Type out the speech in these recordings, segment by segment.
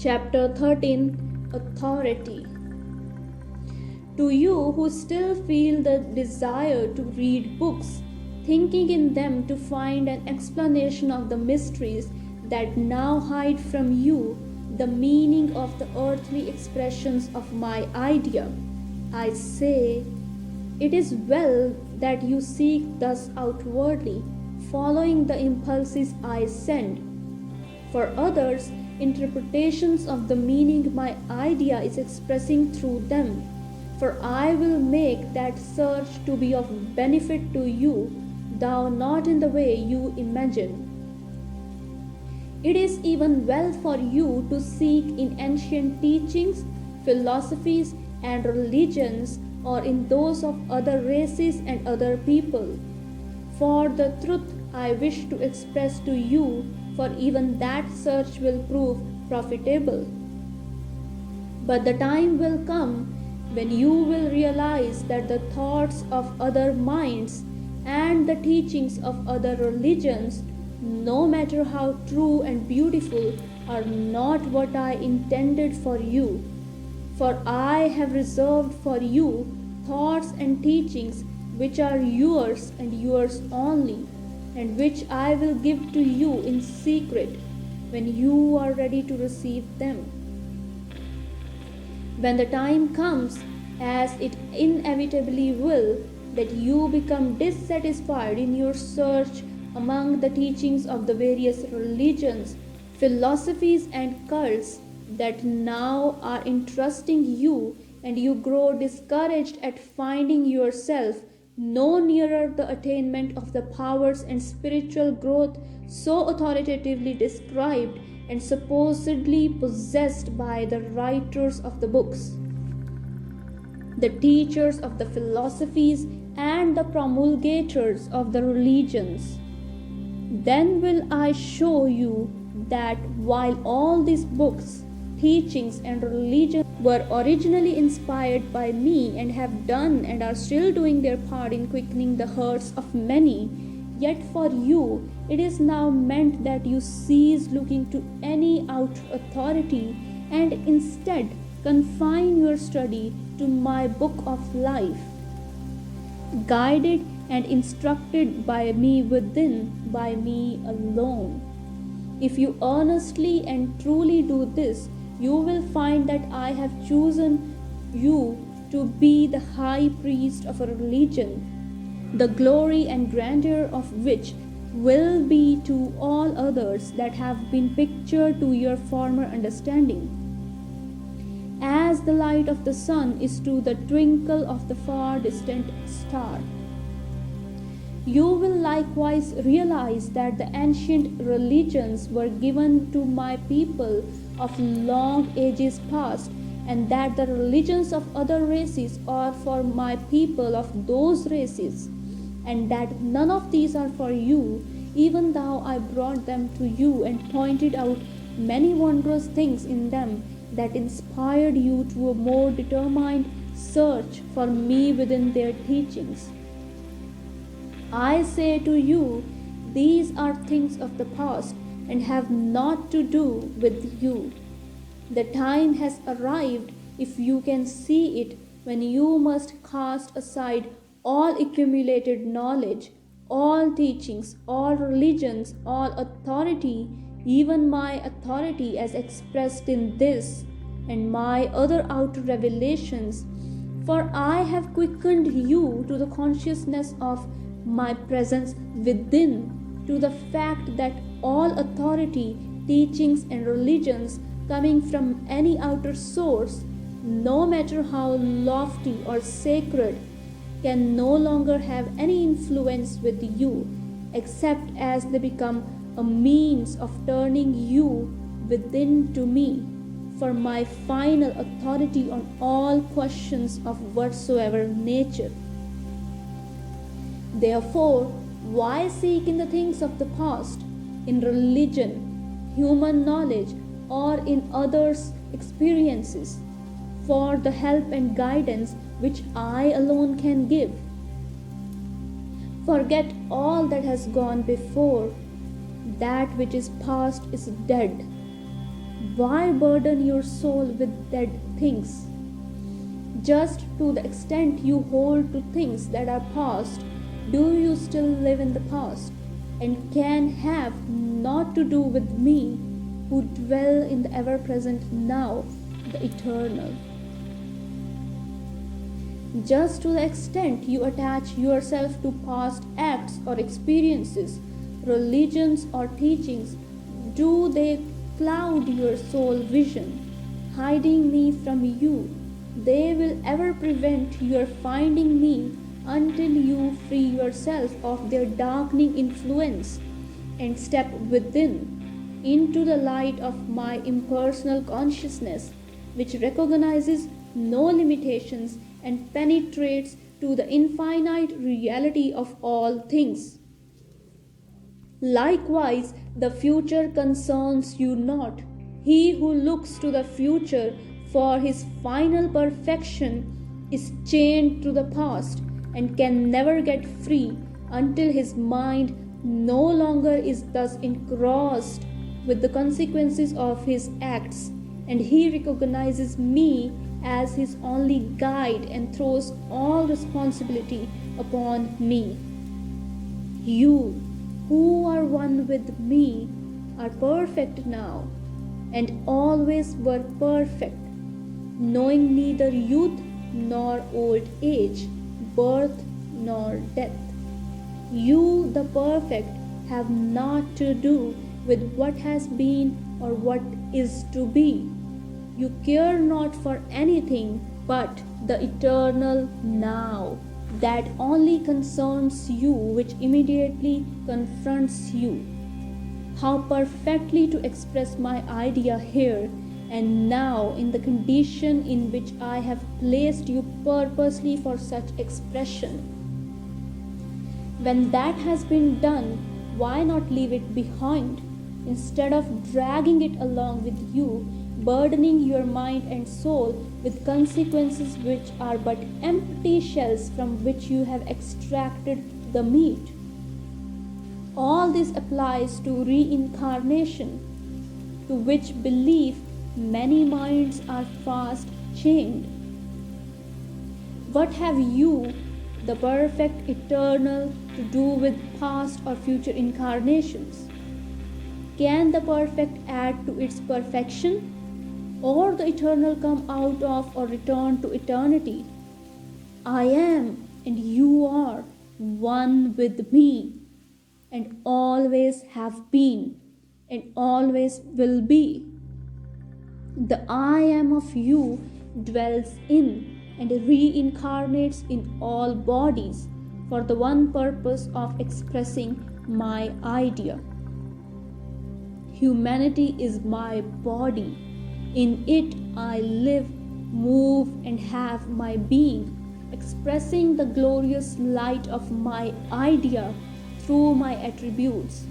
Chapter 13, Authority. To you who still feel the desire to read books, thinking in them to find an explanation of the mysteries that now hide from you the meaning of the earthly expressions of my idea, I say, it is well that you seek thus outwardly, following the impulses I send. For others, interpretations of the meaning my idea is expressing through them, for I will make that search to be of benefit to you, though not in the way you imagine. It is even well for you to seek in ancient teachings, philosophies, and religions, or in those of other races and other people. For the truth I wish to express to you, for even that search will prove profitable. But the time will come when you will realize that the thoughts of other minds and the teachings of other religions, no matter how true and beautiful, are not what I intended for you. For I have reserved for you thoughts and teachings which are yours and yours only, and which I will give to you in secret when you are ready to receive them. When the time comes, as it inevitably will, that you become dissatisfied in your search among the teachings of the various religions, philosophies, and cults that now are interesting you, and you grow discouraged at finding yourself no nearer the attainment of the powers and spiritual growth so authoritatively described and supposedly possessed by the writers of the books, the teachers of the philosophies, and the promulgators of the religions. Then will I show you that while all these books, teachings, and religions were originally inspired by me and have done and are still doing their part in quickening the hearts of many, yet for you it is now meant that you cease looking to any outer authority and instead confine your study to my book of life, guided and instructed by me within, by me alone. If you earnestly and truly do this, you will find that I have chosen you to be the high priest of a religion, the glory and grandeur of which will be to all others that have been pictured to your former understanding, as the light of the sun is to the twinkle of the far distant star. You will likewise realize that the ancient religions were given to my people of long ages past, and that the religions of other races are for my people of those races, and that none of these are for you, even though I brought them to you and pointed out many wondrous things in them that inspired you to a more determined search for me within their teachings. I say to you, these are things of the past and have naught to do with you. The time has arrived, if you can see it, when you must cast aside all accumulated knowledge, all teachings, all religions, all authority, even my authority as expressed in this and my other outer revelations, for I have quickened you to the consciousness of my presence within, to the fact that all authority, teachings, and religions coming from any outer source, no matter how lofty or sacred, can no longer have any influence with you, except as they become a means of turning you within to me, for my final authority on all questions of whatsoever nature. Therefore, why seek in the things of the past, in religion, human knowledge, or in others' experiences, for the help and guidance which I alone can give? Forget all that has gone before. That which is past is dead. Why burden your soul with dead things? Just to the extent you hold to things that are past, do you still live in the past and can have naught to do with me who dwell in the ever present now, the eternal? Just to the extent you attach yourself to past acts or experiences, religions or teachings, do they cloud your soul vision, hiding me from you? They will ever prevent your finding me until you free yourself of their darkening influence and step within into the light of my impersonal consciousness, which recognizes no limitations and penetrates to the infinite reality of all things. Likewise, the future concerns you not. He who looks to the future for his final perfection is chained to the past and can never get free until his mind no longer is thus engrossed with the consequences of his acts, and he recognizes me as his only guide and throws all responsibility upon me. You, who are one with me, are perfect now and always were perfect, knowing neither youth nor old age, birth nor death. You, the perfect, have naught to do with what has been or what is to be. You care not for anything but the eternal now, that only concerns you, which immediately confronts you. How perfectly to express my idea here and now in the condition in which I have placed you purposely for such expression. When that has been done, why not leave it behind, instead of dragging it along with you, burdening your mind and soul with consequences which are but empty shells from which you have extracted the meat? All this applies to reincarnation, to which belief many minds are fast chained. What have you, the perfect eternal, to do with past or future incarnations? Can the perfect add to its perfection, or the eternal come out of or return to eternity? I am and you are one with me, and always have been, and always will be. The I am of you dwells in and reincarnates in all bodies for the one purpose of expressing my idea. Humanity is my body. In it I live, move, and have my being, expressing the glorious light of my idea through my attributes,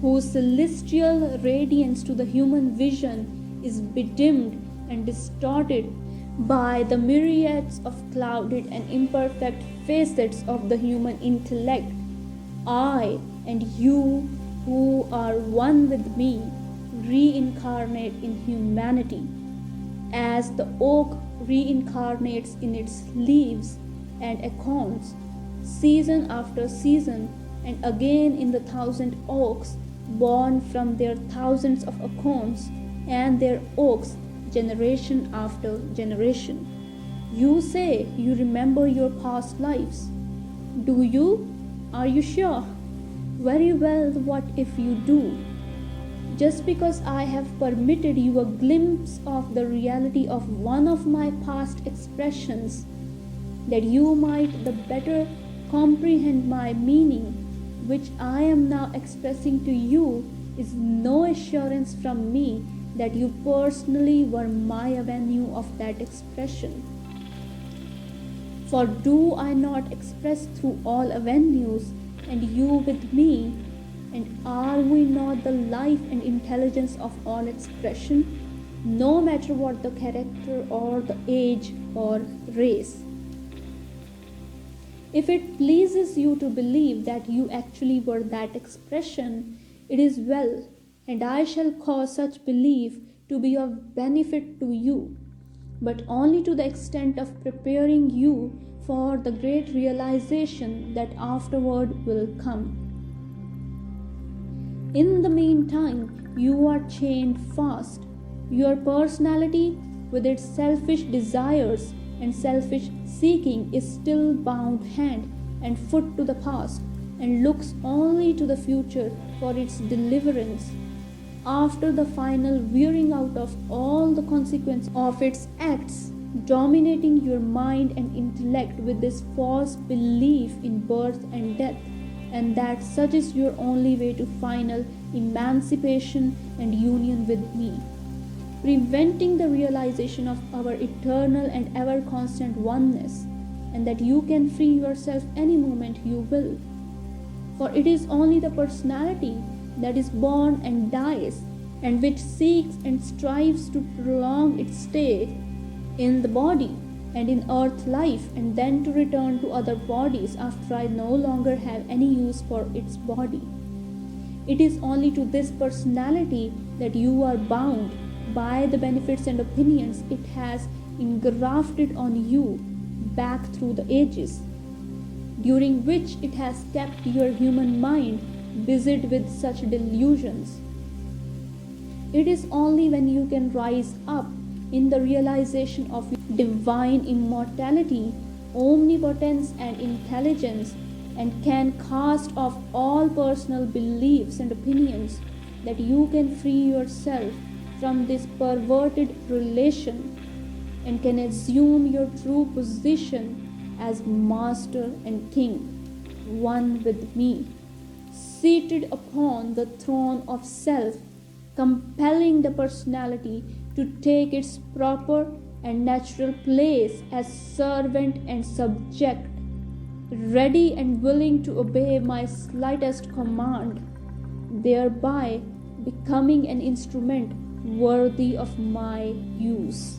whose celestial radiance to the human vision is bedimmed and distorted by the myriads of clouded and imperfect facets of the human intellect. I and you, who are one with me, reincarnate in humanity, as the oak reincarnates in its leaves and acorns, season after season, and again in the thousand oaks born from their thousands of acorns and their oaks, generation after generation. You say you remember your past lives. Do you? Are you sure? Very well, what if you do? Just because I have permitted you a glimpse of the reality of one of my past expressions, that you might the better comprehend my meaning, which I am now expressing to you, is no assurance from me that you personally were my avenue of that expression. For do I not express through all avenues, and you with me, and are we not the life and intelligence of all expression, no matter what the character or the age or race? If it pleases you to believe that you actually were that expression, it is well, and I shall cause such belief to be of benefit to you, but only to the extent of preparing you for the great realization that afterward will come. In the meantime, you are chained fast. Your personality, with its selfish desires and selfish seeking, is still bound hand and foot to the past and looks only to the future for its deliverance. After the final wearing out of all the consequences of its acts, dominating your mind and intellect with this false belief in birth and death, and that such is your only way to final emancipation and union with me, preventing the realization of our eternal and ever constant oneness, and that you can free yourself any moment you will. For it is only the personality that is born and dies, and which seeks and strives to prolong its stay in the body and in earth life, and then to return to other bodies after I no longer have any use for its body. It is only to this personality that you are bound by the benefits and opinions it has engrafted on you back through the ages, during which it has kept your human mind busied with such delusions. It is only when you can rise up in the realization of divine immortality, omnipotence, and intelligence, and can cast off all personal beliefs and opinions, that you can free yourself from this perverted relation and can assume your true position as master and king, one with me, seated upon the throne of self, compelling the personality to take its proper and natural place as servant and subject, ready and willing to obey my slightest command, thereby becoming an instrument worthy of my use.